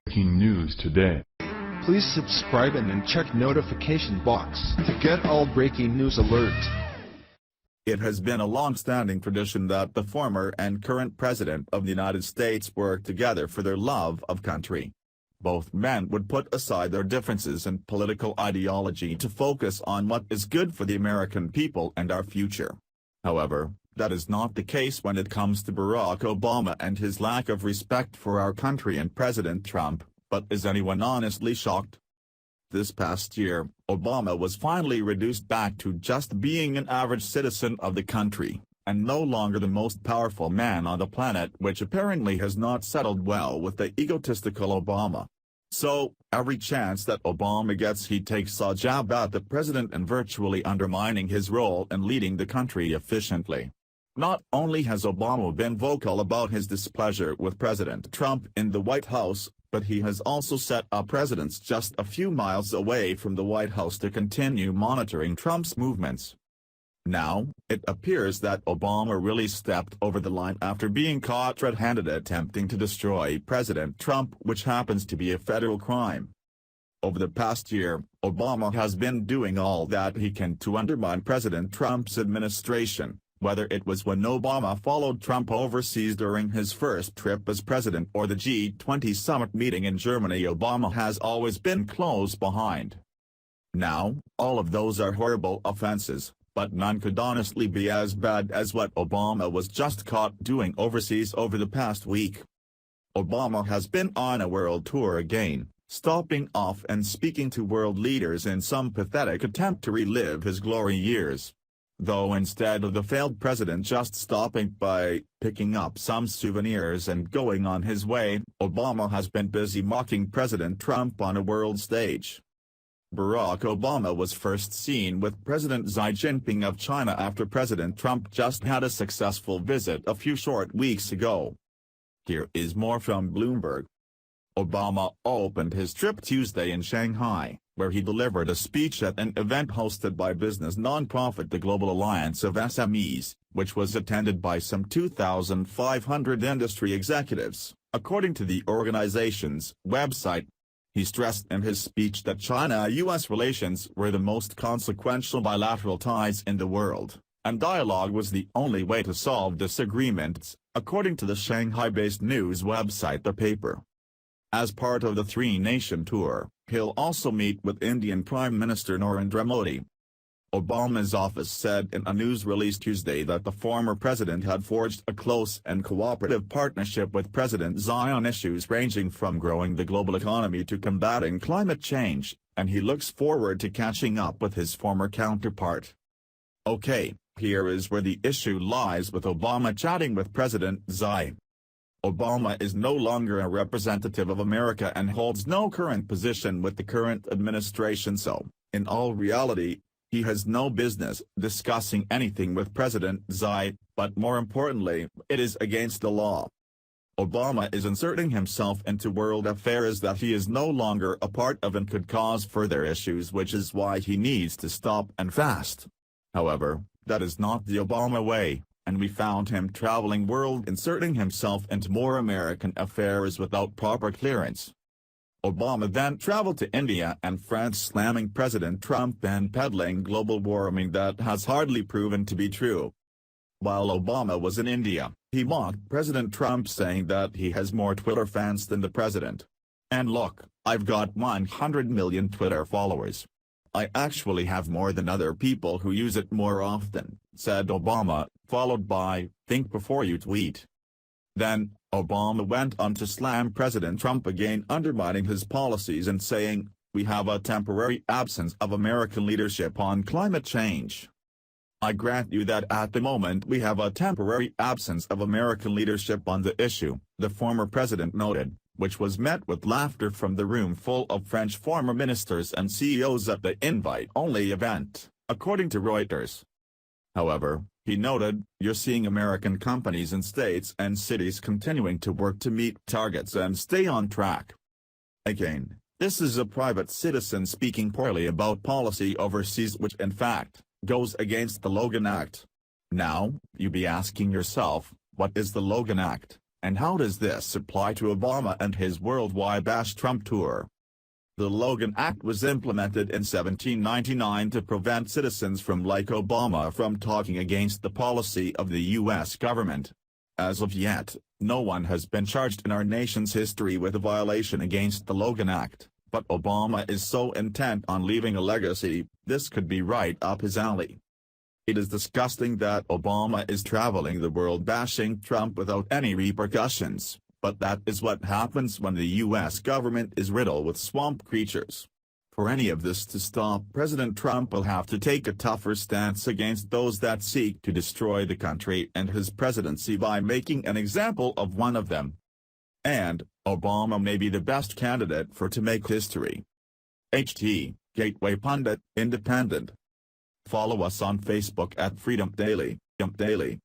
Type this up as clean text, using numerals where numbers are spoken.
Breaking news today. Please subscribe and then check notification box to get all breaking news alerts. It has been a long-standing tradition that the former and current President of the United States work together for their love of country. Both men would put aside their differences in political ideology to focus on what is good for the American people and our future. However, that is not the case when it comes to Barack Obama and his lack of respect for our country and President Trump. But is anyone honestly shocked? This past year, Obama was finally reduced back to just being an average citizen of the country, and no longer the most powerful man on the planet, which apparently has not settled well with the egotistical Obama. So, every chance that Obama gets, he takes a jab at the president and virtually undermining his role in leading the country efficiently. Not only has Obama been vocal about his displeasure with President Trump in the White House, but he has also set up residents just a few miles away from the White House to continue monitoring Trump's movements. Now, it appears that Obama really stepped over the line after being caught red-handed attempting to destroy President Trump, which happens to be a federal crime. Over the past year, Obama has been doing all that he can to undermine President Trump's administration, whether it was when Obama followed Trump overseas during his first trip as president or the G20 summit meeting in Germany. Obama has always been close behind. Now, all of those are horrible offenses, but none could honestly be as bad as what Obama was just caught doing overseas over the past week. Obama has been on a world tour again, stopping off and speaking to world leaders in some pathetic attempt to relive his glory years. Though instead of the failed president just stopping by, picking up some souvenirs and going on his way, Obama has been busy mocking President Trump on a world stage. Barack Obama was first seen with President Xi Jinping of China after President Trump just had a successful visit a few short weeks ago. Here is more from Bloomberg. Obama opened his trip Tuesday in Shanghai, where he delivered a speech at an event hosted by business nonprofit the Global Alliance of SMEs, which was attended by some 2,500 industry executives, according to the organization's website. He stressed in his speech that China-U.S. relations were the most consequential bilateral ties in the world, and dialogue was the only way to solve disagreements, according to the Shanghai-based news website The Paper. As part of the three-nation tour, he'll also meet with Indian Prime Minister Narendra Modi. Obama's office said in a news release Tuesday that the former president had forged a close and cooperative partnership with President Xi on issues ranging from growing the global economy to combating climate change, and he looks forward to catching up with his former counterpart. Okay, here is where the issue lies with Obama chatting with President Xi. Obama is no longer a representative of America and holds no current position with the current administration, so, in all reality, he has no business discussing anything with President Xi, but more importantly, it is against the law. Obama is inserting himself into world affairs that he is no longer a part of and could cause further issues, which is why he needs to stop and fast. However, that is not the Obama way, and we found him traveling world inserting himself into more American affairs without proper clearance. Obama then traveled to India and France slamming President Trump and peddling global warming that has hardly proven to be true. While Obama was in India, he mocked President Trump saying that he has more Twitter fans than the president. And look, I've got 100 million Twitter followers. I actually have more than other people who use it more often, said Obama, followed by, think before you tweet. Then, Obama went on to slam President Trump again, undermining his policies and saying, we have a temporary absence of American leadership on climate change. I grant you that at the moment we have a temporary absence of American leadership on the issue, the former president noted, which was met with laughter from the room full of French former ministers and CEOs at the invite-only event, according to Reuters. However, he noted, you're seeing American companies and states and cities continuing to work to meet targets and stay on track. Again, this is a private citizen speaking poorly about policy overseas, which in fact, goes against the Logan Act. Now, you be asking yourself, what is the Logan Act, And how does this apply to Obama and his worldwide Bash Trump tour? The Logan Act was implemented in 1799 to prevent citizens like Obama from talking against the policy of the U.S. government. As of yet, no one has been charged in our nation's history with a violation against the Logan Act, but Obama is so intent on leaving a legacy, this could be right up his alley. It is disgusting that Obama is traveling the world bashing Trump without any repercussions, but that is what happens when the U.S. government is riddled with swamp creatures. For any of this to stop, President Trump will have to take a tougher stance against those that seek to destroy the country and his presidency by making an example of one of them. And Obama may be the best candidate to make history. HT, Gateway Pundit, Independent. Follow us on Facebook at Freedom Daily.